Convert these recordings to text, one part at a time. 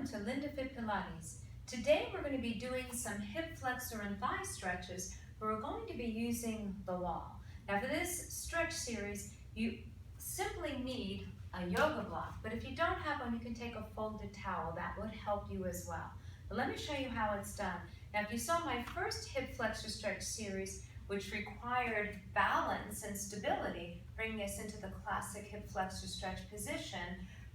welcome to LindaFit Pilates. Today we're going to be doing some hip flexor and thigh stretches where we're going to be using the wall. Now for this stretch series, you simply need a yoga block, but if you don't have one, you can take a folded towel. That would help you as well. But let me show you how it's done. Now if you saw my first hip flexor stretch series, which required balance and stability, bringing us into the classic hip flexor stretch position,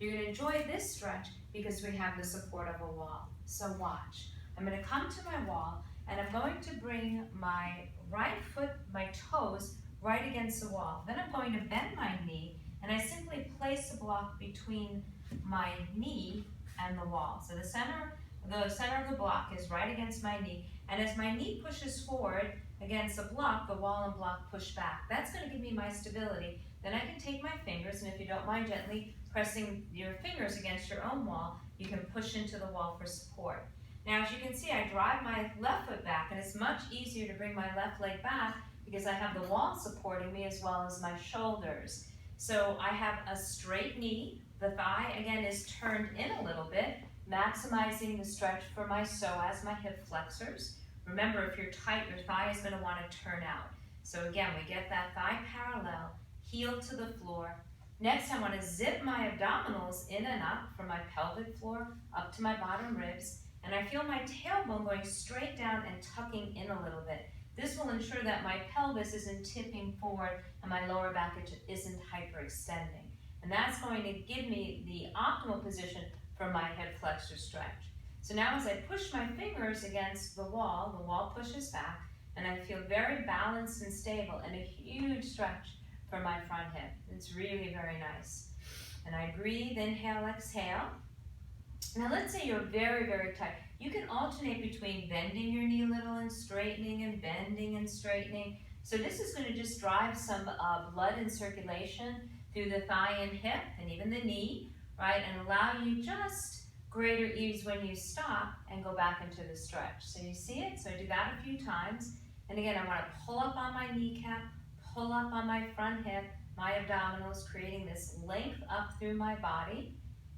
you're going to enjoy this stretch because we have the support of a wall. So watch. I'm going to come to my wall and I'm going to bring my right foot, my toes, right against the wall. Then I'm going to bend my knee and I simply place a block between my knee and the wall. So the center of the block is right against my knee, and as my knee pushes forward against the block, the wall and block push back. That's going to give me my stability. Then I can take my fingers, and if you don't mind gently pressing your fingers against your own wall, you can push into the wall for support. Now as you can see, I drive my left foot back, and it's much easier to bring my left leg back because I have the wall supporting me as well as my shoulders. So I have a straight knee. The thigh again is turned in a little bit, maximizing the stretch for my psoas, my hip flexors. Remember, if you're tight, your thigh is going to want to turn out. So again, we get that thigh parallel, heel to the floor. Next, I want to zip my abdominals in and up from my pelvic floor up to my bottom ribs. And I feel my tailbone going straight down and tucking in a little bit. This will ensure that my pelvis isn't tipping forward and my lower back isn't hyperextending. And that's going to give me the optimal position for my hip flexor stretch. So now as I push my fingers against the wall pushes back, and I feel very balanced and stable and a huge stretch for my front hip. It's really very nice. And I breathe, inhale, exhale. Now let's say you're very, very tight. You can alternate between bending your knee a little and straightening and bending and straightening. So this is going to just drive some blood and circulation through the thigh and hip and even the knee, right? And allow you just greater ease when you stop and go back into the stretch. So you see it? So I do that a few times. And again, I want to pull up on my kneecap, pull up on my front hip, my abdominals, creating this length up through my body.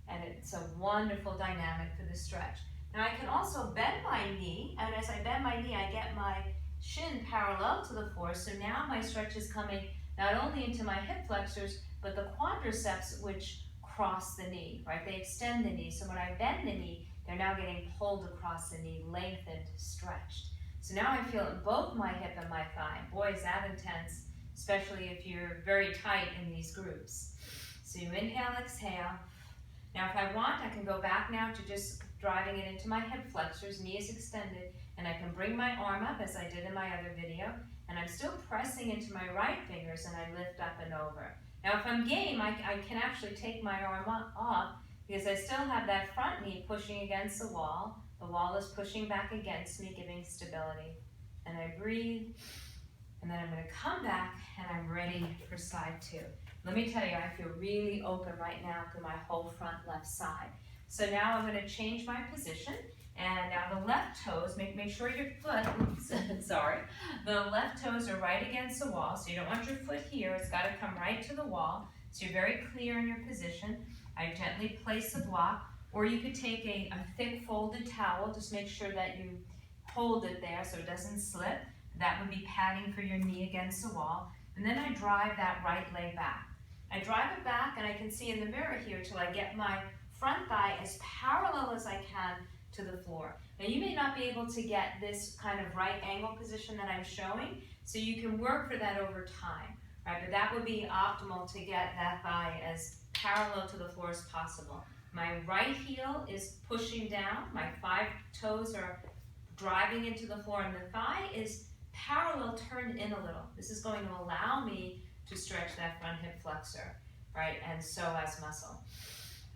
And it's a wonderful dynamic for the stretch. Now I can also bend my knee, and as I bend my knee, I get my shin parallel to the floor. So now my stretch is coming not only into my hip flexors, but the quadriceps, which cross the knee, right? They extend the knee. So when I bend the knee, they're now getting pulled across the knee, lengthened, stretched. So now I feel it in both my hip and my thigh. Boy, is that intense, especially if you're very tight in these groups. So you inhale, exhale. Now if I want, I can go back now to just driving it into my hip flexors, knee is extended, and I can bring my arm up as I did in my other video, and I'm still pressing into my right fingers and I lift up and over. Now if I'm game, I can actually take my arm off because I still have that front knee pushing against the wall is pushing back against me, giving stability. And I breathe, and then I'm going to come back and I'm ready for side two. Let me tell you, I feel really open right now through my whole front left side. So now I'm going to change my position, and now the left toes, make sure your foot, the left toes are right against the wall, so you don't want your foot here, it's got to come right to the wall, so you're very clear in your position. I gently place the block, or you could take a thick folded towel, just make sure that you hold it there so it doesn't slip. That would be padding for your knee against the wall, and then I drive that right leg back. I drive it back, and I can see in the mirror here till I get my front thigh as parallel as I can to the floor. Now you may not be able to get this kind of right angle position that I'm showing, so you can work for that over time, right? But that would be optimal to get that thigh as parallel to the floor as possible. My right heel is pushing down, my 5 toes are driving into the floor, and the thigh is parallel, turned in a little. This is going to allow me to stretch that front hip flexor, right? And psoas muscle.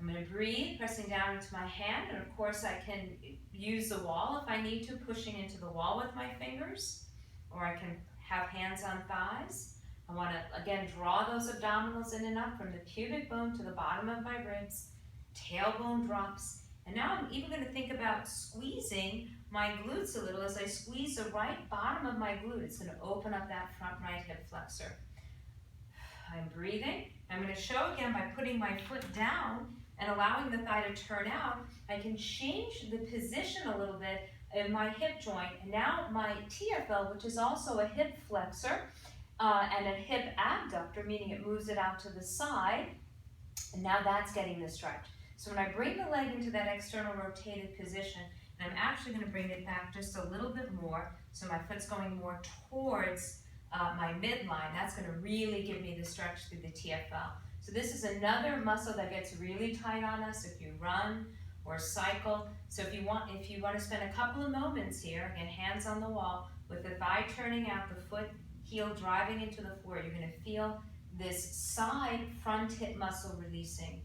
I'm going to breathe, pressing down into my hand, and of course I can use the wall if I need to, pushing into the wall with my fingers, or I can have hands on thighs. I want to, again, draw those abdominals in and up from the pubic bone to the bottom of my ribs, tailbone drops, and now I'm even going to think about squeezing my glutes a little. As I squeeze the right bottom of my glute, it's going to open up that front right hip flexor. I'm breathing. I'm going to show again by putting my foot down and allowing the thigh to turn out, I can change the position a little bit in my hip joint. And now my TFL, which is also a hip flexor and a hip abductor, meaning it moves it out to the side, and now that's getting the stretch. So when I bring the leg into that external rotated position, and I'm actually going to bring it back just a little bit more, so my foot's going more towards my midline, that's going to really give me the stretch through the TFL. So this is another muscle that gets really tight on us if you run or cycle. So if you want to spend a couple of moments here, again, hands on the wall, with the thigh turning out, the foot heel driving into the floor, you're going to feel this side front hip muscle releasing,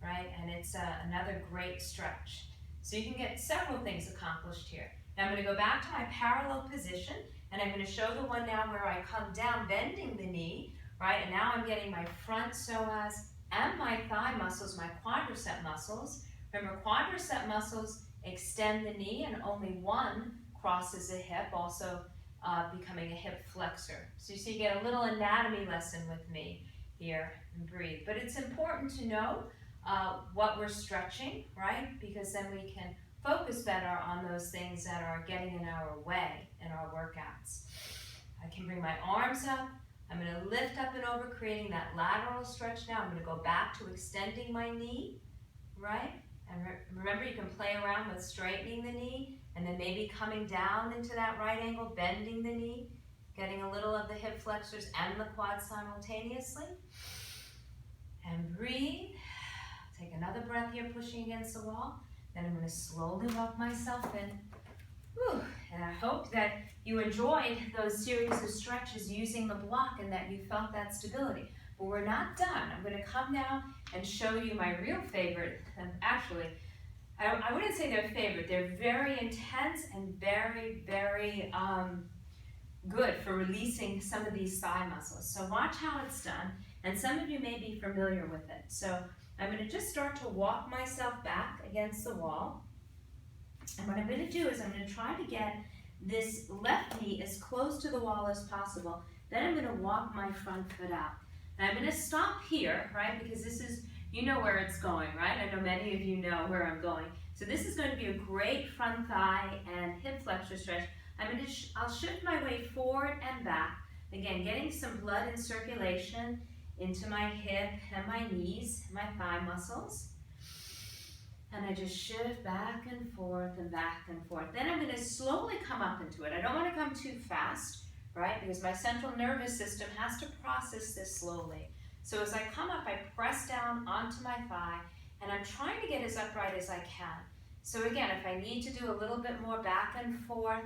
right? And it's another great stretch. So you can get several things accomplished here. Now I'm going to go back to my parallel position, and I'm going to show the one now where I come down, bending the knee, right? And now I'm getting my front psoas and my thigh muscles, my quadricep muscles. Remember, quadricep muscles extend the knee, and only one crosses the hip, also becoming a hip flexor. So you see, you get a little anatomy lesson with me here, and breathe. But it's important to know what we're stretching, right? Because then we can focus better on those things that are getting in our way in our workouts. I can bring my arms up. I'm going to lift up and over, creating that lateral stretch now. I'm going to go back to extending my knee, right? And remember, you can play around with straightening the knee, and then maybe coming down into that right angle, bending the knee, getting a little of the hip flexors and the quads simultaneously. And breathe. Take another breath here, pushing against the wall. Then I'm going to slowly walk myself in. Whew. And I hope that you enjoyed those series of stretches using the block and that you felt that stability. But we're not done. I'm going to come now and show you my real favorite. And actually, I wouldn't say they're favorite. They're very intense and very, very good for releasing some of these thigh muscles. So watch how it's done. And some of you may be familiar with it. So I'm going to just start to walk myself back against the wall. And what I'm going to do is I'm going to try to get this left knee as close to the wall as possible. Then I'm going to walk my front foot out. And I'm going to stop here, right? Because this is, you know where it's going, right? I know many of you know where I'm going. So this is going to be a great front thigh and hip flexor stretch. I'll shift my weight forward and back. Again, getting some blood and circulation into my hip and my knees, my thigh muscles. And I just shift back and forth and back and forth. Then I'm going to slowly come up into it. I don't want to come too fast, right? Because my central nervous system has to process this slowly. So as I come up, I press down onto my thigh, and I'm trying to get as upright as I can. So again, if I need to do a little bit more back and forth,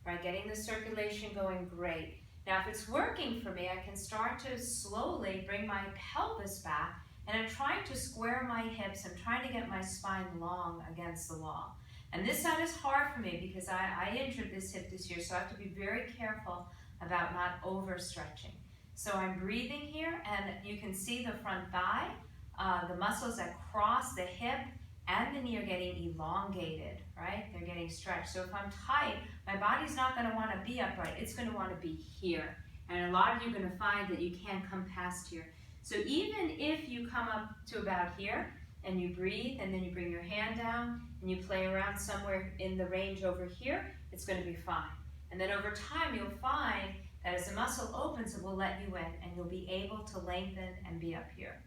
right, getting the circulation going, great. Now, if it's working for me, I can start to slowly bring my pelvis back, and I'm trying to square my hips. I'm trying to get my spine long against the wall. And this side is hard for me because I injured this hip this year, so I have to be very careful about not overstretching. So I'm breathing here, and you can see the front thigh, the muscles that cross the hip and the knee are getting elongated, right? They're getting stretched. So if I'm tight, my body's not going to want to be upright. It's going to want to be here. And a lot of you are going to find that you can't come past here. So even if you come up to about here and you breathe, and then you bring your hand down and you play around somewhere in the range over here, it's going to be fine. And then over time, you'll find that as the muscle opens, it will let you in, and you'll be able to lengthen and be up here.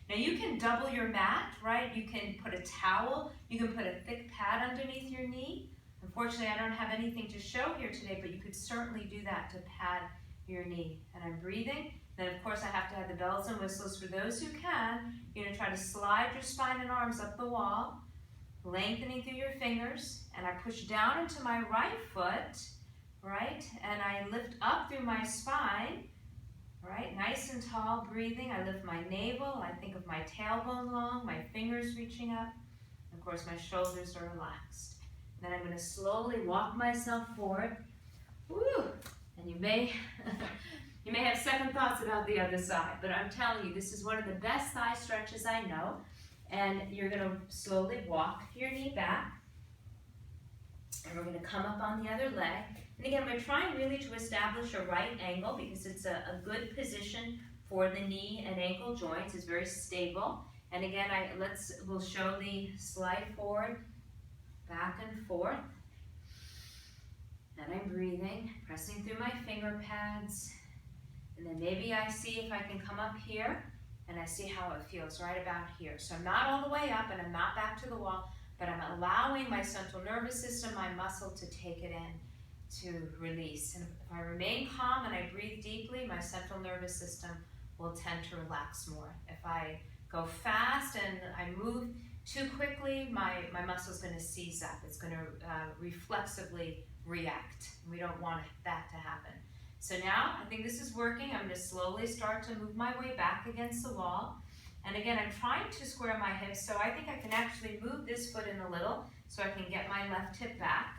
Now you can double your mat, right? You can put a towel, you can put a thick pad underneath your knee. Unfortunately, I don't have anything to show here today, but you could certainly do that to pad your knee. And I'm breathing. Then of course I have to have the bells and whistles for those who can. You're gonna try to slide your spine and arms up the wall, lengthening through your fingers, and I push down into my right foot, right? And I lift up through my spine, right? Nice and tall, breathing. I lift my navel. I think of my tailbone long, my fingers reaching up. Of course, my shoulders are relaxed. Then I'm going to slowly walk myself forward. Woo! And you may have second thoughts about the other side, but I'm telling you, this is one of the best thigh stretches I know. And you're going to slowly walk your knee back. And we're going to come up on the other leg. And again, we're trying really to establish a right angle because it's a good position for the knee and ankle joints. It's very stable. And again, we'll show the slide forward, back and forth. And I'm breathing, pressing through my finger pads. And then maybe I see if I can come up here and I see how it feels right about here. So I'm not all the way up and I'm not back to the wall, but I'm allowing my central nervous system, my muscle, to take it in, to release. And if I remain calm and I breathe deeply, my central nervous system will tend to relax more. If I go fast and I move too quickly, my muscle's going to seize up. It's going to reflexively react. We don't want that to happen. So now I think this is working. I'm going to slowly start to move my way back against the wall. And again, I'm trying to square my hips, so I think I can actually move this foot in a little so I can get my left hip back.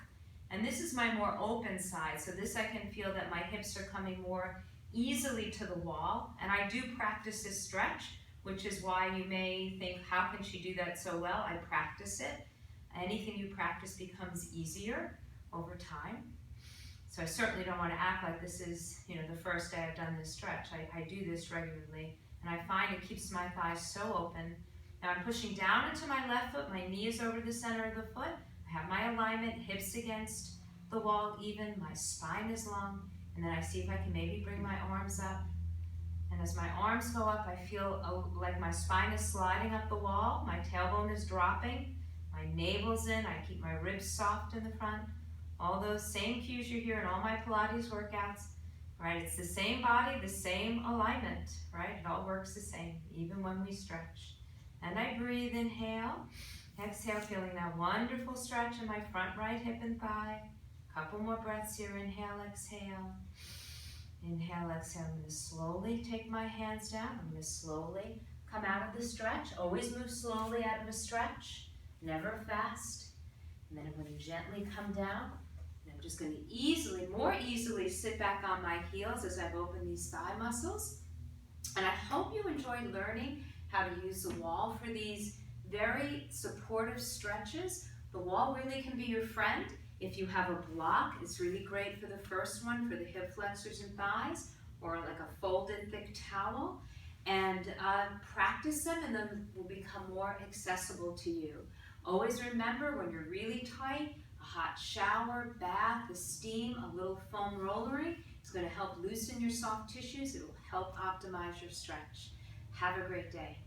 And this is my more open side, so this I can feel that my hips are coming more easily to the wall. And I do practice this stretch, which is why you may think, how can she do that so well? I practice it. Anything you practice becomes easier over time. So I certainly don't want to act like this is, the first day I've done this stretch. I do this regularly, and I find it keeps my thighs so open. Now I'm pushing down into my left foot, my knee is over the center of the foot. I have my alignment, hips against the wall even, my spine is long, and then I see if I can maybe bring my arms up. And as my arms go up, I feel like my spine is sliding up the wall, my tailbone is dropping, my navel's in, I keep my ribs soft in the front. All those same cues you hear in all my Pilates workouts, right? It's the same body, the same alignment, right? It all works the same, even when we stretch. And I breathe, inhale, exhale, feeling that wonderful stretch in my front right hip and thigh. Couple more breaths here, inhale, exhale. Inhale, exhale. I'm going to slowly take my hands down. I'm going to slowly come out of the stretch. Always move slowly out of a stretch, never fast. And then I'm going to gently come down. And I'm just going to more easily sit back on my heels as I've opened these thigh muscles. And I hope you enjoyed learning how to use the wall for these very supportive stretches. The wall really can be your friend. If you have a block, it's really great for the first one, for the hip flexors and thighs, or like a folded thick towel. And practice them, and then will become more accessible to you. Always remember, when you're really tight, a hot shower, bath, the steam, a little foam rollering is going to help loosen your soft tissues. It will help optimize your stretch. Have a great day.